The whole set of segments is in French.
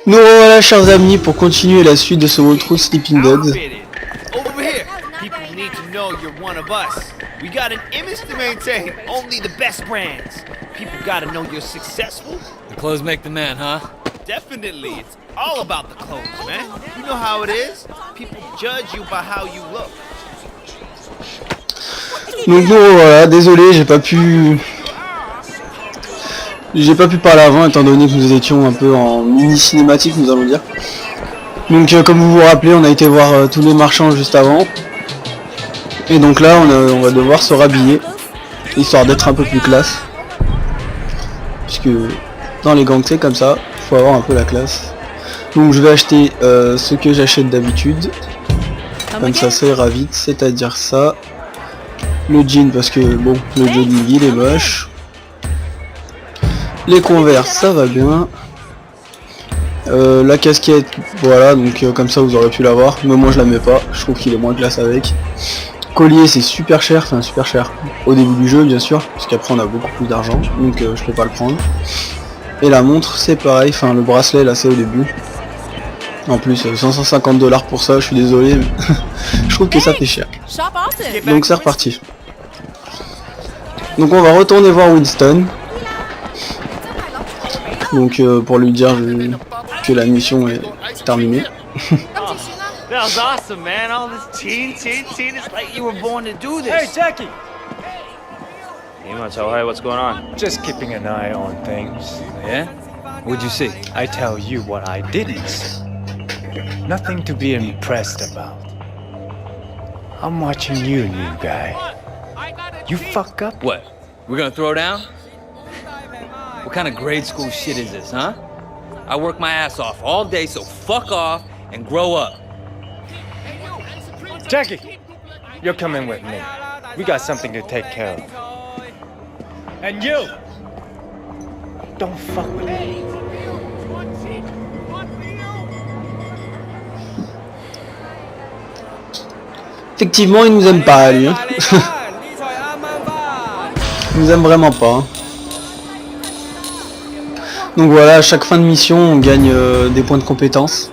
Nous revoilà, chers amis, pour continuer la suite de ce walkthrough Sleeping Dogs. Over here. People need to know you're one of us. We got an image to maintain. Only the best brands. People gotta know you're successful. The clothes make the man, huh? Definitely. It's all about the clothes, man. You know how it is. People judge you by how you look. Donc nous revoilà, désolé, j'ai pas pu parler avant étant donné que nous étions un peu en mini cinématique, nous allons dire. Donc comme vous vous rappelez, on a été voir tous les marchands juste avant. Et donc là on va devoir se rhabiller, histoire d'être un peu plus classe. Puisque dans les gangs c'est comme ça, faut avoir un peu la classe. Donc je vais acheter ce que j'achète d'habitude. Comme ça ira vite, c'est-à-dire ça. Le jean parce que bon, le jogging il est moche. Les Converse ça va bien. La casquette, voilà, donc comme ça vous aurez pu l'avoir, mais moi je la mets pas, je trouve qu'il est moins classe avec. Collier c'est super cher, enfin super cher au début du jeu bien sûr, parce qu'après on a beaucoup plus d'argent, donc je peux pas le prendre. Et la montre c'est pareil, enfin le bracelet là c'est au début. En plus 550 $ pour ça, je suis désolé, mais je trouve que ça fait cher. Donc c'est reparti. Donc on va retourner voir Winston. Donc pour lui dire que la mission est terminée. That was awesome, man. All this teen. It's like you were born to do this. Hey, Jackie! Hey, Macho, hey, what's going on? Just keeping an eye on things. Yeah? What'd you see? I tell you what I didn't see. Nothing to be impressed about. I'm watching you, new guy. You fuck up? What? We're gonna throw down? What kind of grade school shit is this, huh? I work my ass off all day, so fuck off and grow up. Jackie! You're coming with me. We got something to take care of. And you! Don't fuck with me. Effectivement il nous aime pas lui. Hein. Il nous aime vraiment pas. Hein. Donc voilà, à chaque fin de mission on gagne des points de compétence.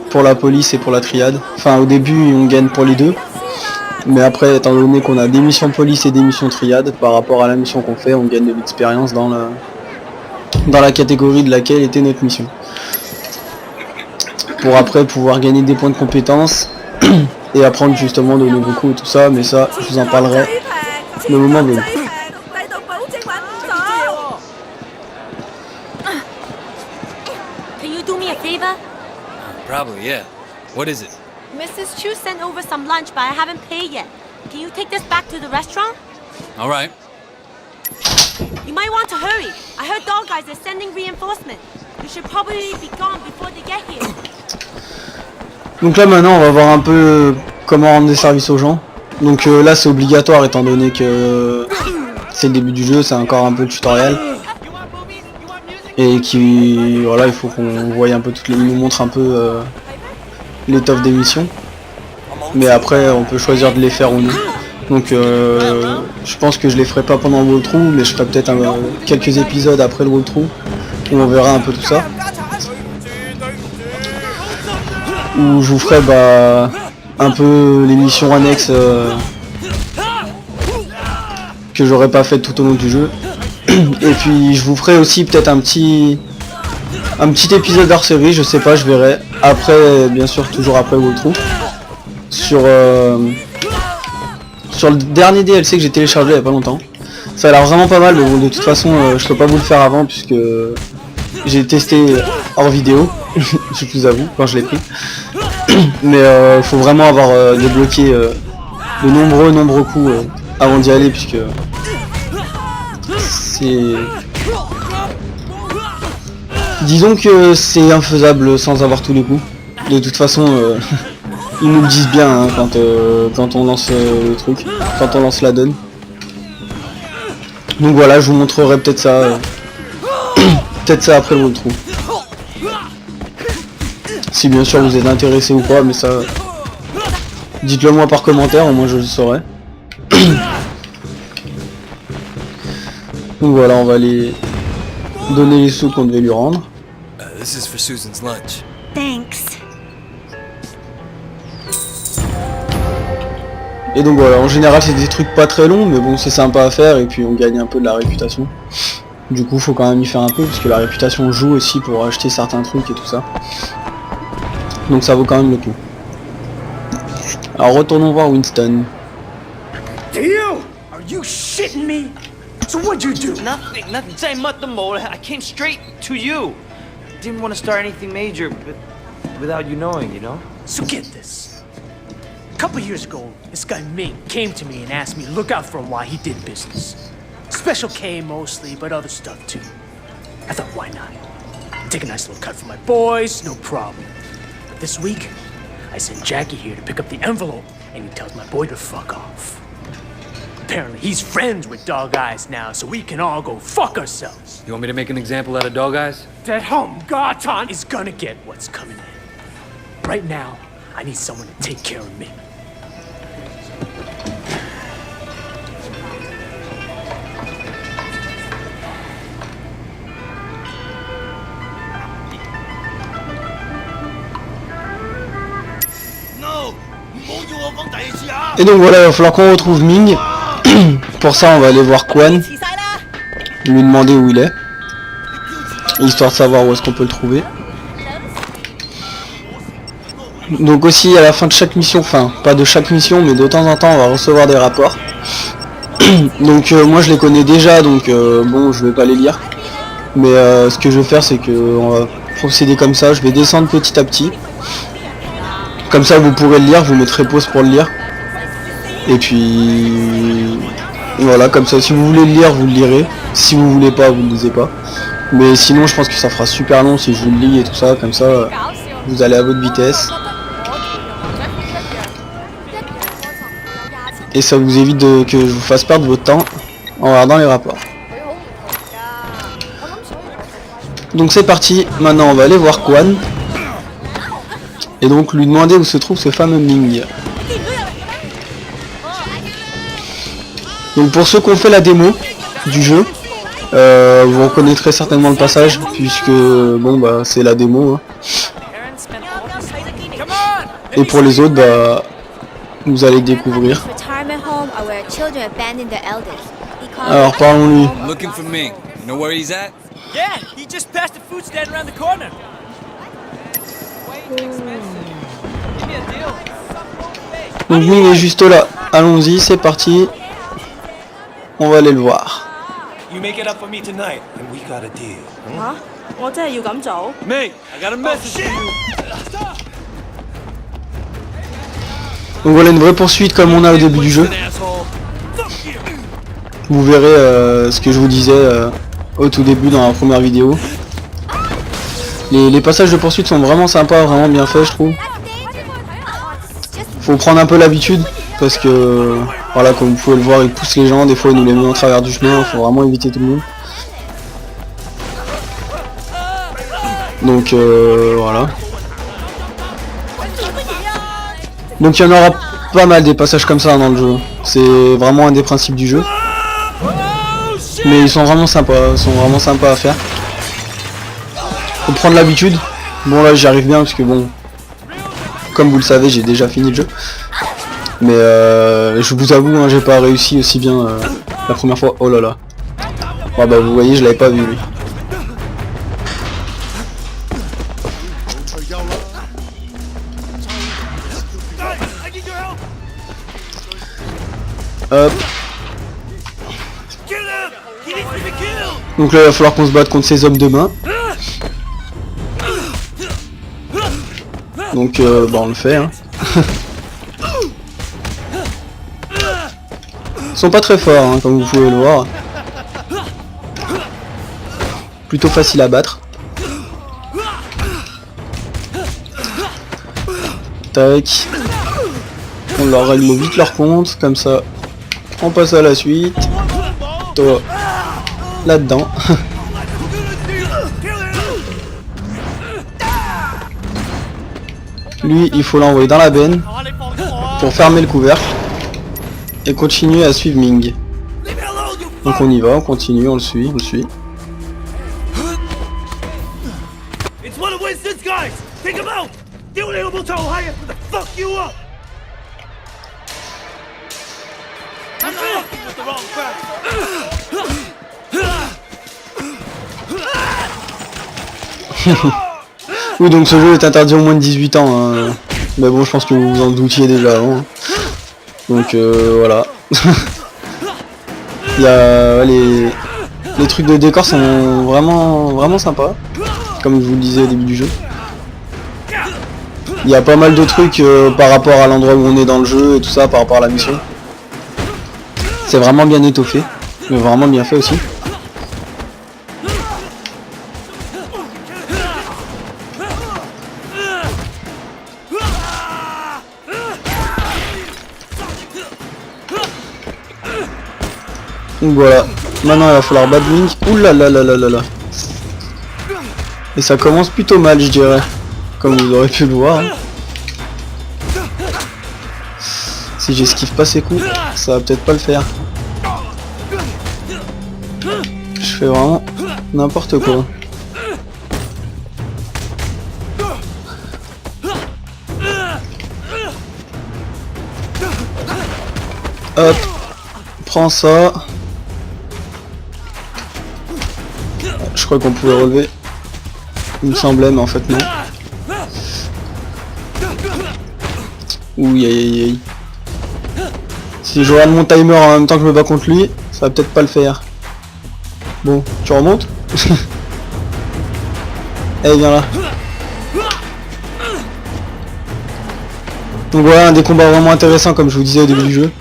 Pour la police et pour la triade. Enfin au début on gagne pour les deux. Mais après étant donné qu'on a des missions police et des missions triade, par rapport à la mission qu'on fait, on gagne de l'expérience dans la catégorie de laquelle était notre mission. Pour après pouvoir gagner des points de compétence et apprendre justement de nouveaux coups et tout ça, mais ça je vous en parlerai le moment venu. Can you do me a favor? Probably, yeah. What is it? Mrs. Chu sent over some lunch, but I haven't paid yet. Can you take this back to the restaurant? All right. You might want to hurry. I heard dog guys are sending reinforcements. You should probably be gone before they get here. Donc là maintenant on va voir un peu comment rendre des services aux gens. Donc là c'est obligatoire étant donné que c'est le début du jeu, c'est encore un peu le tutoriel. Et qui voilà, il faut qu'on voie un peu toutes les, il nous montre un peu l'étoffe des missions. Mais après on peut choisir de les faire ou non. Donc je pense que je les ferai pas pendant le walkthrough, mais je ferai peut-être quelques épisodes après le walkthrough où on verra un peu tout ça. Où je vous ferai un peu les missions annexes que j'aurais pas fait tout au long du jeu. Et puis je vous ferai aussi peut-être un petit épisode hors série, je sais pas, je verrai. Après, bien sûr, toujours après le walkthrough. Sur le dernier DLC que j'ai téléchargé il y a pas longtemps. Ça a l'air vraiment pas mal, mais bon, de toute façon je peux pas vous le faire avant puisque j'ai testé hors vidéo, je vous avoue, quand je l'ai pris. Mais faut vraiment avoir débloqué de nombreux coups avant d'y aller puisque c'est... Disons que c'est infaisable sans avoir tous les coups. De toute façon ils nous le disent bien hein, quand on lance le truc, quand on lance la donne. Donc voilà, je vous montrerai peut-être ça peut-être ça après le walkthrough. Si bien sûr vous êtes intéressé ou pas, mais ça dites-le moi par commentaire, au moins je le saurai. Donc voilà, on va aller donner les sous qu'on devait lui rendre. This is for Susan's lunch. Thanks. Et donc voilà, en général c'est des trucs pas très longs, mais bon c'est sympa à faire et puis on gagne un peu de la réputation. Du coup faut quand même y faire un peu parce que la réputation joue aussi pour acheter certains trucs et tout ça. Donc ça vaut quand même le coup. Alors retournons voir Winston. Theo, are you shitting me? So what'd you do? Nothing. 真係乜都冇啦. I came straight to you. Didn't want to start anything major, but without you knowing, you know? So get this. A couple years ago, this guy Ming came to me and asked me to look out for him while he did business. Special K mostly, but other stuff too. I thought, why not? Take a nice little cut for my boys, no problem. But this week, I sent Jackie here to pick up the envelope, and he tells my boy to fuck off. Apparently, he's friends with Dog Eyes now, so we can all go fuck ourselves. You want me to make an example out of Dog Eyes? That home Garton is gonna get what's coming in. Right now, I need someone to take care of me. Et donc voilà, il va falloir qu'on retrouve Ming. Pour ça on va aller voir Quan, lui demander où il est, histoire de savoir où est-ce qu'on peut le trouver. Donc aussi à la fin de chaque mission, enfin pas de chaque mission mais de temps en temps on va recevoir des rapports. Donc moi je les connais déjà, donc bon je vais pas les lire. Mais ce que je vais faire c'est que on va procéder comme ça, je vais descendre petit à petit. Comme ça vous pourrez le lire, vous mettrez pause pour le lire. Et puis voilà, comme ça si vous voulez le lire vous le lirez. Si vous voulez pas vous le lisez pas. Mais sinon je pense que ça fera super long si je vous le lis et tout ça, comme ça vous allez à votre vitesse. Et ça vous évite que je vous fasse perdre votre temps en regardant les rapports. Donc c'est parti, maintenant on va aller voir Quan. Et donc lui demander où se trouve ce fameux Ming. Donc pour ceux qui ont fait la démo du jeu, vous reconnaîtrez certainement le passage, puisque bon bah c'est la démo. Hein. Et pour les autres, bah vous allez découvrir. Alors parlons-lui. I'm looking for Ming. You know where he's at? Yeah, he just passed the food stand around the corner. Donc Ming est juste là. Allons-y, c'est parti. On va aller le voir. You make it up for me tonight, and we got a deal. 嚇？我真係要咁做？ Ming, I got a message for you. Donc voilà une vraie poursuite comme on a au début du jeu. Vous verrez ce que je vous disais au tout début dans la première vidéo. Les passages de poursuite sont vraiment sympas, vraiment bien faits je trouve. Faut prendre un peu l'habitude parce que voilà, comme vous pouvez le voir, il pousse les gens, des fois il nous les met en travers du chemin, faut vraiment éviter tout le monde. Donc voilà. Donc il y en aura pas mal des passages comme ça dans le jeu. C'est vraiment un des principes du jeu. Mais ils sont vraiment sympas, à faire. Faut prendre l'habitude. Bon là j'y arrive bien parce que bon, comme vous le savez j'ai déjà fini le jeu. Mais je vous avoue hein, j'ai pas réussi aussi bien la première fois. Oh là là. Oh bah vous voyez je l'avais pas vu lui. Hop. Donc là il va falloir qu'on se batte contre ces hommes de main. Donc bah on le fait hein. Ils sont pas très forts hein, comme vous pouvez le voir. Plutôt facile à battre. Tac. On leur règle vite leur compte, comme ça. On passe à la suite. Toi, là-dedans. Lui, il faut l'envoyer dans la benne pour fermer le couvercle et continuer à suivre Ming. Donc on y va, on continue, on le suit, It's one of Winston's guys! Take him out! The only able to hire for the fuck you up! I'm fucking with the wrong Oui, donc ce jeu est interdit aux moins de 18 ans. Hein. Mais bon, je pense que vous vous en doutiez déjà avant. Donc voilà. Il y a les trucs de décor sont vraiment sympas. Comme je vous le disais au début du jeu. Il y a pas mal de trucs par rapport à l'endroit où on est dans le jeu et tout ça, par rapport à la mission. C'est vraiment bien étoffé, mais vraiment bien fait aussi. Donc voilà, maintenant il va falloir Badwing. Ouh là là là là là là. Et ça commence plutôt mal, je dirais. Comme vous aurez pu le voir. Hein. Si j'esquive pas ces coups, ça va peut-être pas le faire. Je fais vraiment n'importe quoi. Hop, prends ça. Je crois qu'on pouvait relever. Il me semblait, mais en fait non. Ouh, aïe aïe aïe. Si je regarde mon timer en même temps que je me bats contre lui, ça va peut-être pas le faire. Bon, tu remontes. Eh, viens là. Donc voilà, un des combats vraiment intéressants comme je vous disais au début du jeu.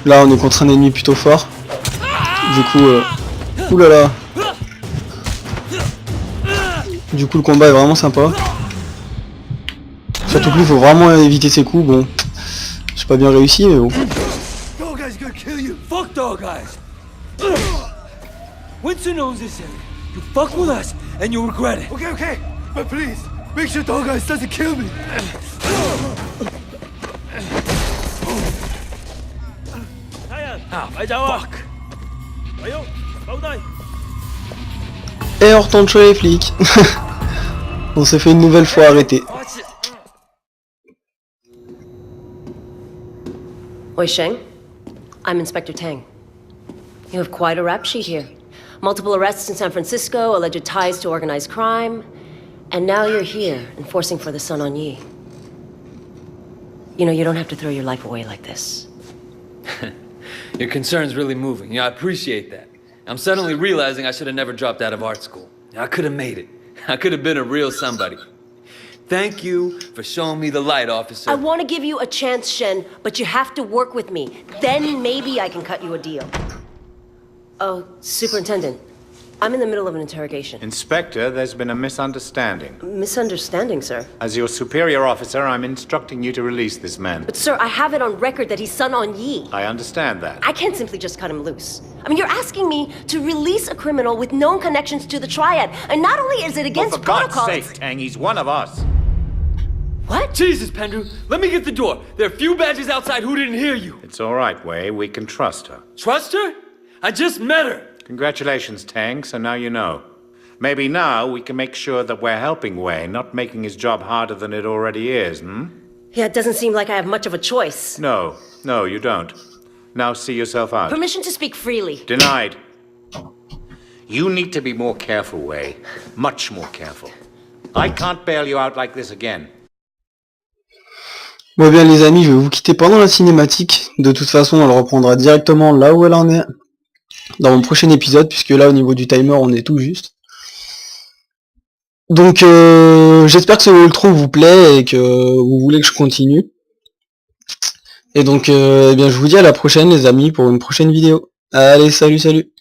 Là on est contre un ennemi plutôt fort. Du coup, oulala. Du coup le combat est vraiment sympa. Surtout que lui il faut vraiment éviter ses coups. Bon, j'ai pas bien réussi mais bon. Dog Eye's gonna kill you! Fuck Dog Eyes! Winston owns this area. You fuck with us, and you'll regret it. Okay, okay. But please, make sure Dog Eyes doesn't kill me. Fuck. Et on retourne chez les flics. On s'est fait une nouvelle fois arrêter. Wei Sheng, I'm Inspector Tang. You have quite a rap sheet here. Multiple arrests in San Francisco, alleged ties to organized crime, and now you're here, enforcing for the Sun On Yee. You know, you don't have to throw your life away like this. Your concern's really moving. Yeah, I appreciate that. I'm suddenly realizing I should have never dropped out of art school. I could have made it. I could have been a real somebody. Thank you for showing me the light, officer. I want to give you a chance, Shen, but you have to work with me. Then maybe I can cut you a deal. Oh, Superintendent, I'm in the middle of an interrogation. Inspector, there's been a misunderstanding. Misunderstanding, sir. As your superior officer, I'm instructing you to release this man. But sir, I have it on record that he's Sun On Yee. I understand that. I can't simply just cut him loose. I mean, you're asking me to release a criminal with known connections to the Triad, and not only is it against For God's protocol, sake, Tang, he's one of us. What? Jesus, Pendrew, let me get the door. There are a few badges outside who didn't hear you. It's all right, Wei. We can trust her. Trust her? I just met her. Congratulations, Tang, so now you know. Maybe now we can make sure that we're helping Wei, not making his job harder than it already is, hmm? Yeah, it doesn't seem like I have much of a choice. No, you don't. Now see yourself out. Permission to speak freely. Denied. You need to be more careful, Wei. Much more careful. I can't bail you out like this again. Bon bien les amis, je vais vous quitter pendant la cinématique. De toute façon, elle reprendra directement là où elle en est. Dans mon prochain épisode, puisque là au niveau du timer on est tout juste. Donc j'espère que ce walkthrough vous plaît et que vous voulez que je continue. Et donc eh bien je vous dis à la prochaine les amis pour une prochaine vidéo. Allez, salut.